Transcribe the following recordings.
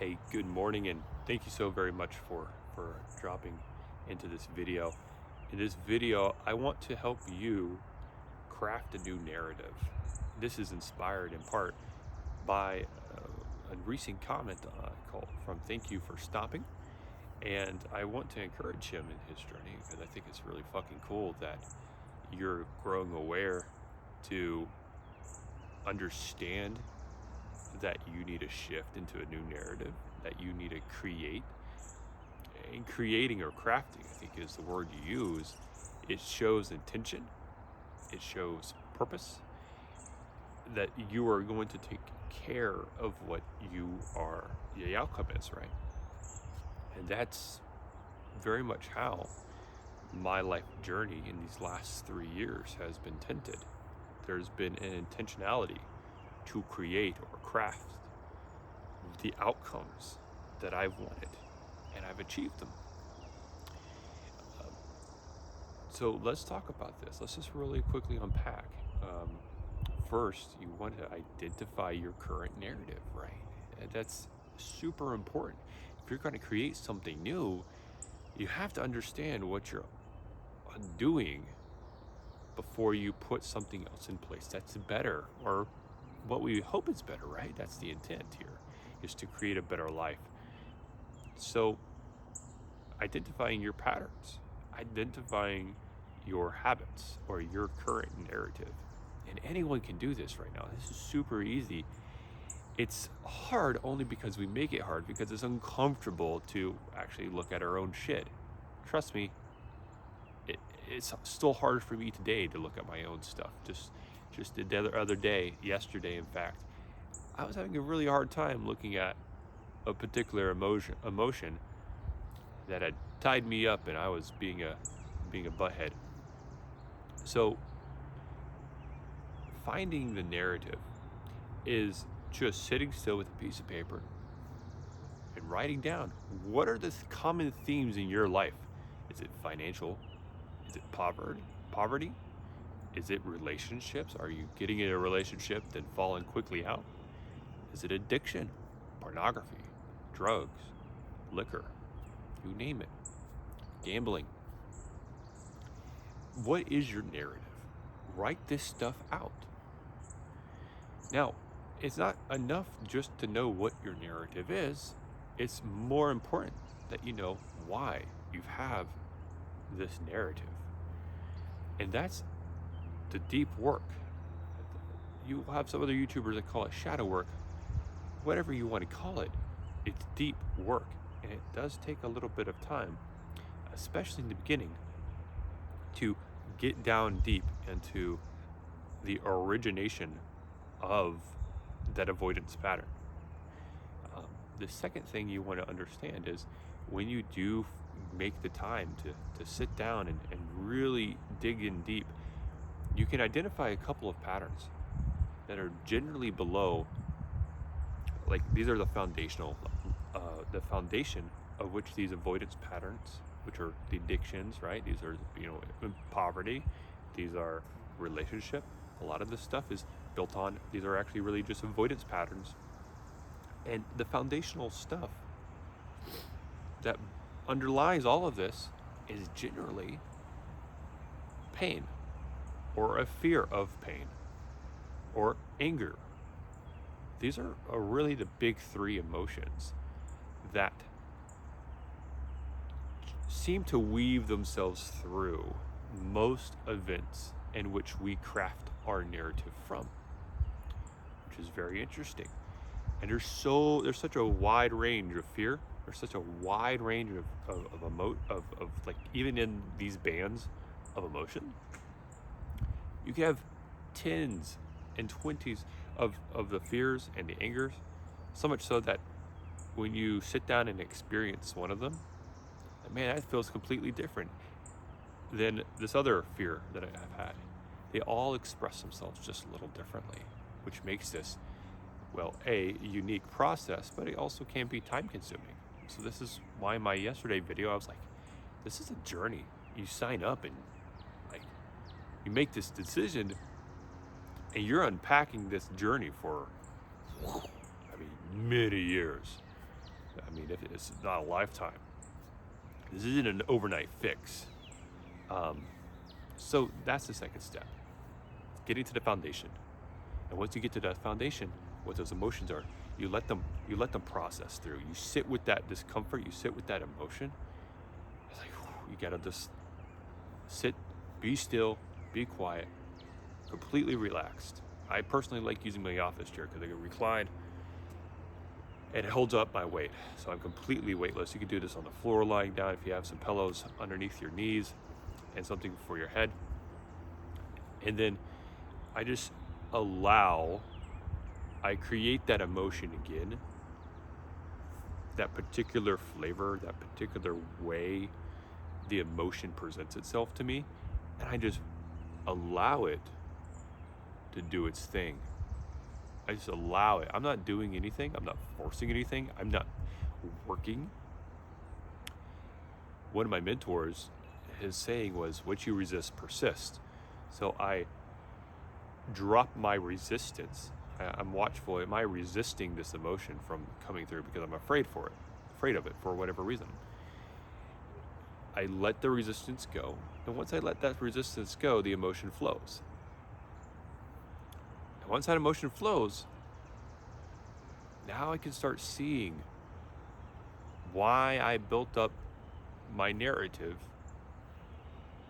Hey, good morning, and thank you so very much for dropping into this video. In this video, I want to help you craft a new narrative. This is inspired in part by a recent comment called from Thank You for Stopping, and I want to encourage him in his journey because I think it's really fucking cool that you're growing aware to understand that you need to shift into a new narrative, that you need to create. And creating or crafting, I think is the word you use, it shows intention, it shows purpose, that you are going to take care of what you are, the outcome is, right? And that's very much how my life journey in these last 3 years has been tinted. There's been an intentionality to create or craft the outcomes that I've wanted, and I've achieved them. So let's talk about this. Let's just really quickly unpack. First, you want to identify your current narrative, right? That's super important. If you're going to create something new, you have to understand what you're doing before you put something else in place that's better, or what we hope is better, right? That's the intent here, is to create a better life. So identifying your patterns, identifying your habits or your current narrative. And anyone can do this right now. This is super easy. It's hard only because we make it hard, because it's uncomfortable to actually look at our own shit. Trust me, it's still hard for me today to look at my own stuff. Just the other day, yesterday in fact, I was having a really hard time looking at a particular emotion that had tied me up, and I was being a butthead. So finding the narrative is just sitting still with a piece of paper and writing down, what are the common themes in your life? Is it financial? Is it poverty? Is it relationships? Are you getting in a relationship then falling quickly out? Is it addiction? Pornography? Drugs? Liquor? You name it. Gambling? What is your narrative? Write this stuff out. Now, it's not enough just to know what your narrative is. It's more important that you know why you have this narrative. And that's the deep work. You have some other YouTubers that call it shadow work. Whatever you want to call it, it's deep work. And it does take a little bit of time, especially in the beginning, to get down deep into the origination of that avoidance pattern. The second thing you want to understand is when you do make the time to sit down and really dig in deep, you can identify a couple of patterns that are generally below, like these are the foundational, the foundation of which these avoidance patterns, which are the addictions, right? These are, poverty, these are relationship. A lot of this stuff is built on, these are actually really just avoidance patterns. And the foundational stuff that underlies all of this is generally pain, or a fear of pain, or anger. These are really the big three emotions that seem to weave themselves through most events in which we craft our narrative from, which is very interesting. And there's such a wide range of fear. There's such a wide range of like, even in these bands of emotion, you can have 10s and 20s of the fears and the angers, so much so that when you sit down and experience one of them, man, that feels completely different than this other fear that I've had. They all express themselves just a little differently, which makes this, well, a unique process, but it also can be time consuming. So this is why in my yesterday video, I was like, this is a journey. You sign up and like, you make this decision and you're unpacking this journey for, many years. I mean, if it's not a lifetime. This isn't an overnight fix. So that's the second step, getting to the foundation. And once you get to that foundation, what those emotions are, you let them process through. You sit with that discomfort, you sit with that emotion. It's like, you gotta just sit, be still, be quiet, completely relaxed. I personally like using my office chair because I can recline and it holds up my weight. So I'm completely weightless. You can do this on the floor lying down if you have some pillows underneath your knees and something for your head. And then I just I create that emotion again, that particular flavor, that particular way the emotion presents itself to me, and I just allow it to do its thing. I just allow it. I'm not doing anything. I'm not forcing anything. I'm not working. One of my mentors, his saying was, what you resist persists. So I drop my resistance. I'm watchful. Am I resisting this emotion from coming through because I'm afraid of it for whatever reason? I let the resistance go. And once I let that resistance go, the emotion flows. And once that emotion flows, now I can start seeing why I built up my narrative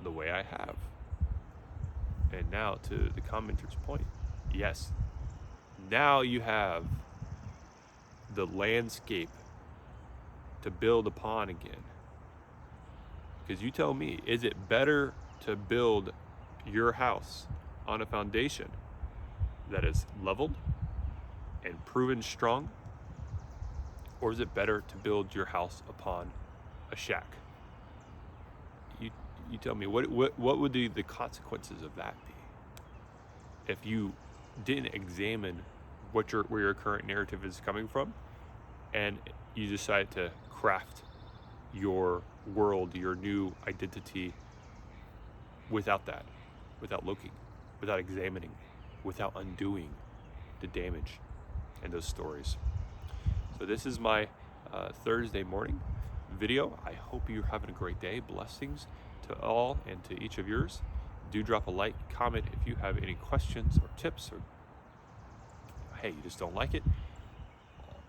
the way I have. And now to the commenter's point, yes, now you have the landscape to build upon again. Because you tell me, is it better to build your house on a foundation that is leveled and proven strong? Or is it better to build your house upon a shack? You tell me, what would the consequences of that be? If you didn't examine where your current narrative is coming from, and you decide to craft your world, your new identity without that, without looking, without examining, without undoing the damage and those stories. So this is my Thursday morning video. I hope you're having a great day. Blessings to all and to each of yours. Do drop a like, comment if you have any questions or tips, or hey, you just don't like it,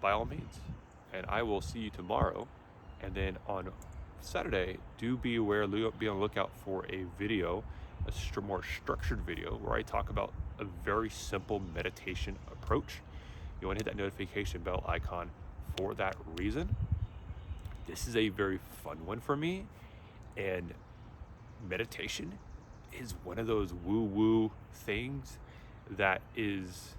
by all means. And I will see you tomorrow. And then on Saturday, do be aware, be on the lookout for a video, a more structured video where I talk about a very simple meditation approach. You want to hit that notification bell icon for that reason. This is a very fun one for me, and meditation is one of those woo-woo things that is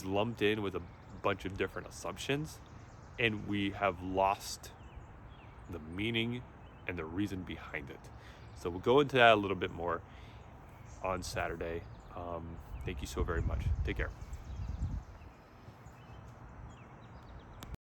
lumped in with a bunch of different assumptions, and we have lost the meaning and the reason behind it. So we'll go into that a little bit more on Saturday. Thank you so very much. Take care.